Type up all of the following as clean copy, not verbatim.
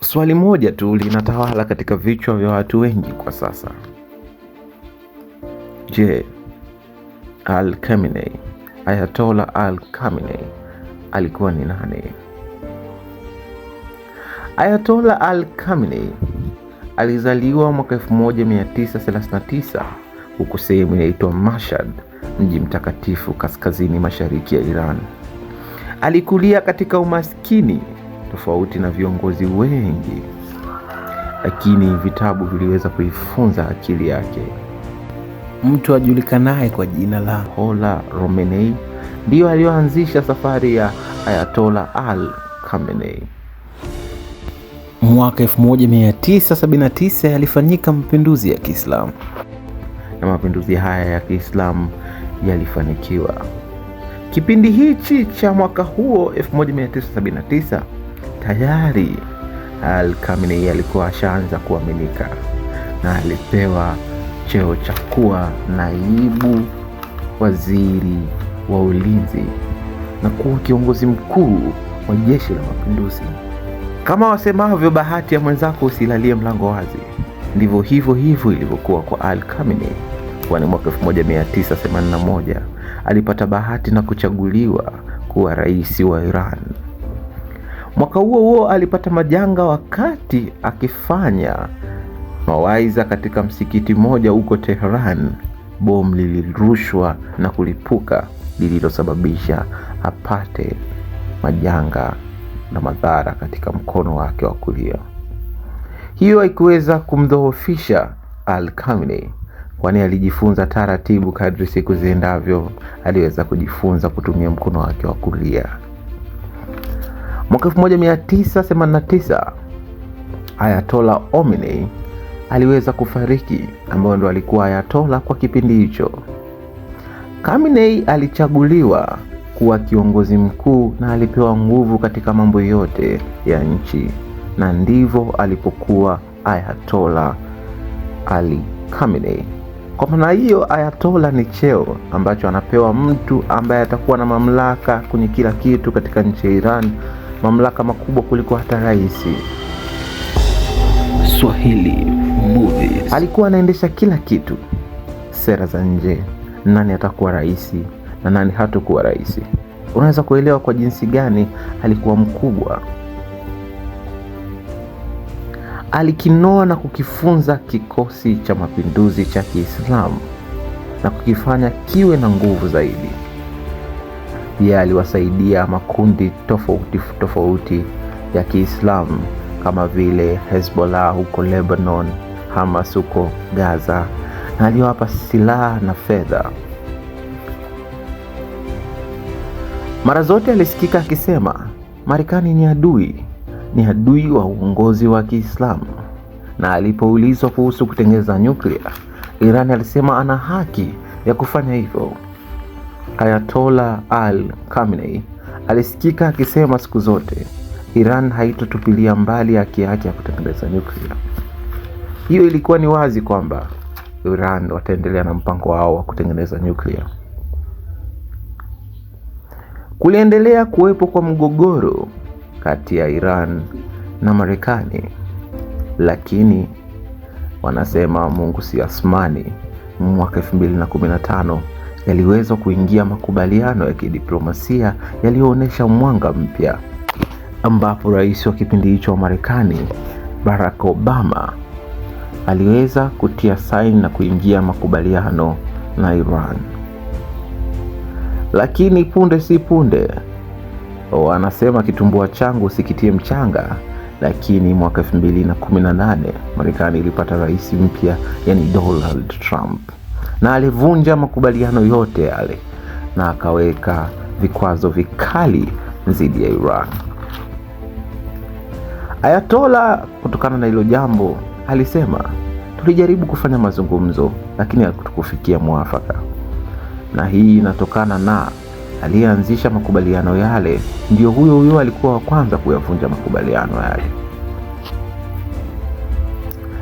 Swali moja tu linatawala katika vichwa vya watu wengi kwa sasa. Je, Al-Khamenei, Ayatollah Al-Khamenei alikuwa ni nani? Ayatollah Al-Khamenei alizaliwa mwaka 1939 huko sehemu inaitwa Mashhad, mji mtakatifu kaskazini mashariki ya Iran. Alikulia katika umaskini tofauti na viongozi wengi, lakini vitabu viliweza kuifunza akili yake. Mtu ajulikanaye kwa jina la Ruhollah Khomeini ndiyo aliyoanzisha safari ya Ayatollah Al-Khamenei. Mwaka 1979 yalifanyika mapinduzi ya Kiislamu, na mapinduzi haya ya Kiislamu yalifanikiwa. Kipindi hichi cha mwaka huo 1979 tayari Al-Khamenei alikuwa ashaanza kuaminika na alipewa cheo cha kuwa naibu waziri wa ulinzi na kuwa kiongozi mkuu wa jeshi la mapinduzi. Kama wasemavyo, bahati ya mwenzako usilalie mlango wazi, ndivyo hivyo ilivyokuwa kwa Al-Khamenei, kwani mwaka 1981 alipata bahati na kuchaguliwa kuwa rais wa Iran. Mwaka huo alipata majanga wakati akifanya mawaidha katika msikiti mmoja huko Tehran. Bomu lilirushwa na kulipuka, lililosababisha apate majanga na madhara katika mkono wake wa kulia. Hiyo haikuweza kumdhoofisha Al-Khamenei, kwani alijifunza taratibu. Kadri siku ziendavyo, aliweza kujifunza kutumia mkono wake wa kulia. Mwaka 1989 Ayatollah Khomeini aliweza kufariki, ambaye ndo alikuwa Ayatollah kwa kipindi hicho. Khamenei alichaguliwa kuwa kiongozi mkuu na alipewa nguvu katika mambo yote ya nchi, na ndivyo alipokuwa Ayatollah Ali Khamenei. Kwa maana hiyo, Ayatollah ni cheo ambacho anapewa mtu ambaye atakuwa na mamlaka kwenye kila kitu katika nchi ya Iran, mamlaka makubwa kuliko hata rais. Swahili Movies. Alikuwa anaendesha kila kitu, sera za nje, nani atakuwa rais na nani hatakuwa rais. Unaweza kuelewa kwa jinsi gani alikuwa mkubwa. Alikinoa na kukifunza kikosi cha mapinduzi cha Kiislamu na kukifanya kiwe na nguvu zaidi. Pia aliwasaidia makundi tofauti ya Kiislamu kama vile Hezbollah huko Lebanon, Hamas huko Gaza, na aliwapa silaha na fedha. Mara zote alisikika akisema Marekani ni adui wa uongozi wa Kiislamu, na alipoulizwa kuhusu kutengeneza nyuklia, Iran alisema ana haki ya kufanya hivyo. Ayatollah Al-Khamenei alisikika akisema siku zote Iran haitotupilia mbali haki yake ya kutengeneza nyuklia. Hiyo ilikuwa ni wazi kwamba Iran wataendelea na mpango wao wa kutengeneza nyuklia. Kuliendelea kuwepo kwa mgogoro kati ya Iran na Marekani, lakini wanasema Mungu si asmani. Mwaka 2015 yaliweza kuingia makubaliano ya kidiplomasia yaliyoonyesha mwanga mpya, ambapo rais wa kipindi hicho wa Marekani Barack Obama aliweza kutia saini na kuingia makubaliano na Iran. Lakini punde si punde, wanasema kitumbua changu sikitie mchanga. Lakini mwaka 2018 Marekani ilipata rais mpya, yani Donald Trump, na alivunja makubaliano yote yale na akaweka vikwazo vikali dhidi ya Iran. Ayatollah kutokana na hilo jambo alisema, tulijaribu kufanya mazungumzo lakini hatukufikia mwafaka. Na hii inatokana na aliyeanzisha makubaliano yale ndio huyo alikuwa wa kwanza kuyavunja makubaliano yale.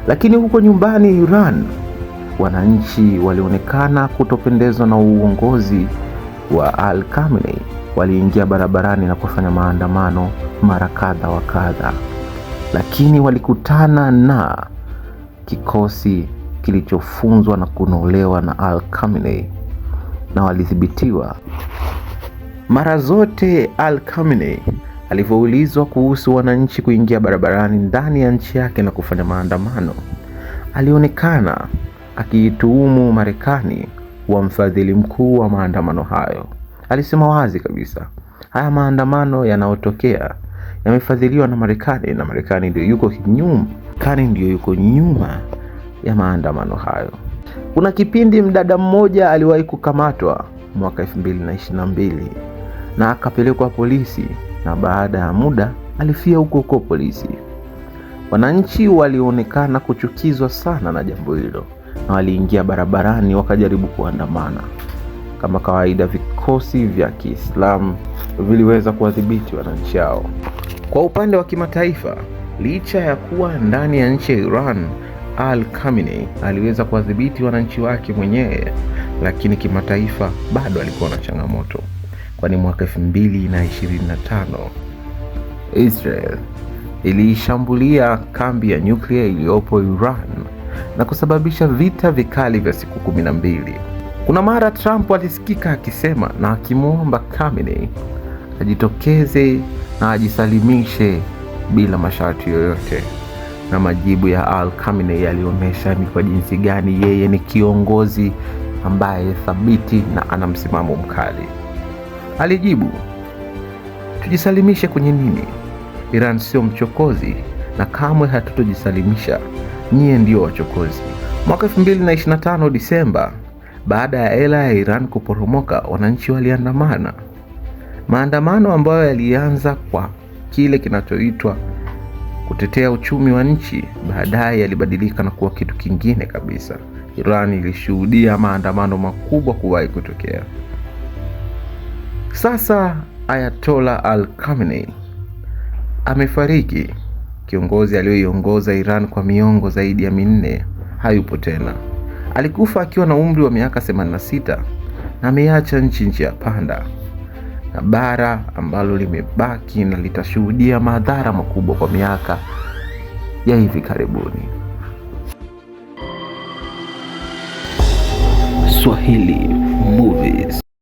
Lakini huko nyumbani Iran, wananchi walionekana kutopendezwa na uongozi wa Al-Khamenei. Waliingia barabarani na kufanya maandamano mara kadha wa kadha. lakini walikutana na kikosi kilichofunzwa na kunolewa na Al-Khamenei na walidhibitiwa. Mara zote Al-Khamenei alivyoulizwa kuhusu wananchi kuingia barabarani ndani ya nchi yake na kufanya maandamano, alionekana akiituhumu Marekani wa mfadhili mkuu wa maandamano hayo. Alisema wazi kabisa, haya maandamano yanayotokea yamefadhiliwa na Marekani na Marekani ndio yuko nyuma ya maandamano hayo. Kuna kipindi mdada mmoja aliwahi kukamatwa mwaka 2022 na akapelekwa polisi, na baada ya muda alifia huko polisi. Wananchi walionekana kuchukizwa sana na jambo hilo na waliingia barabarani wakajaribu kuandamana. Kama kawaida, vikosi vya Kiislamu viliweza kuwadhibiti wananchi hao. Kwa upande wa kimataifa, licha ya kuwa ndani ya nchi ya Iran, Al-Khamenei aliweza kuwadhibiti wananchi wake mwenyewe, lakini kimataifa bado alikuwa na changamoto. Kwani mwaka 2025 Israel iliishambulia kambi ya nyuklia iliyopo Iran na kusababisha vita vikali vya siku 12. Kuna mara Trump alisikika akisema na akimwomba Khamenei ajitokeze na ajisalimishe bila masharti yoyote, na majibu ya Al-Khamenei yalionyesha ni kwa jinsi gani yeye ni kiongozi ambaye thabiti na ana msimamo mkali. Alijibu, tujisalimishe kwenye nini? Iran sio mchokozi na kamwe hatutojisalimisha, nyie ndio wachokozi. Mwaka 2025 Disemba, baada ya hela ya Iran kuporomoka, wananchi waliandamana. Maandamano ambayo yalianza kwa kile kinachoitwa kutetea uchumi wa nchi, baadaye yalibadilika na kuwa kitu kingine kabisa. Iran ilishuhudia maandamano makubwa kuwahi kutokea. Sasa Ayatollah Al-Khamenei amefariki. Kiongozi aliyeiongoza Iran kwa miongo zaidi ya 4 hayupo tena. Alikufa akiwa na umri wa miaka 86 na ameacha nchi ya panda, na bara ambalo limebaki na litashuhudia madhara makubwa kwa miaka ya hivi karibuni. Swahili Movies.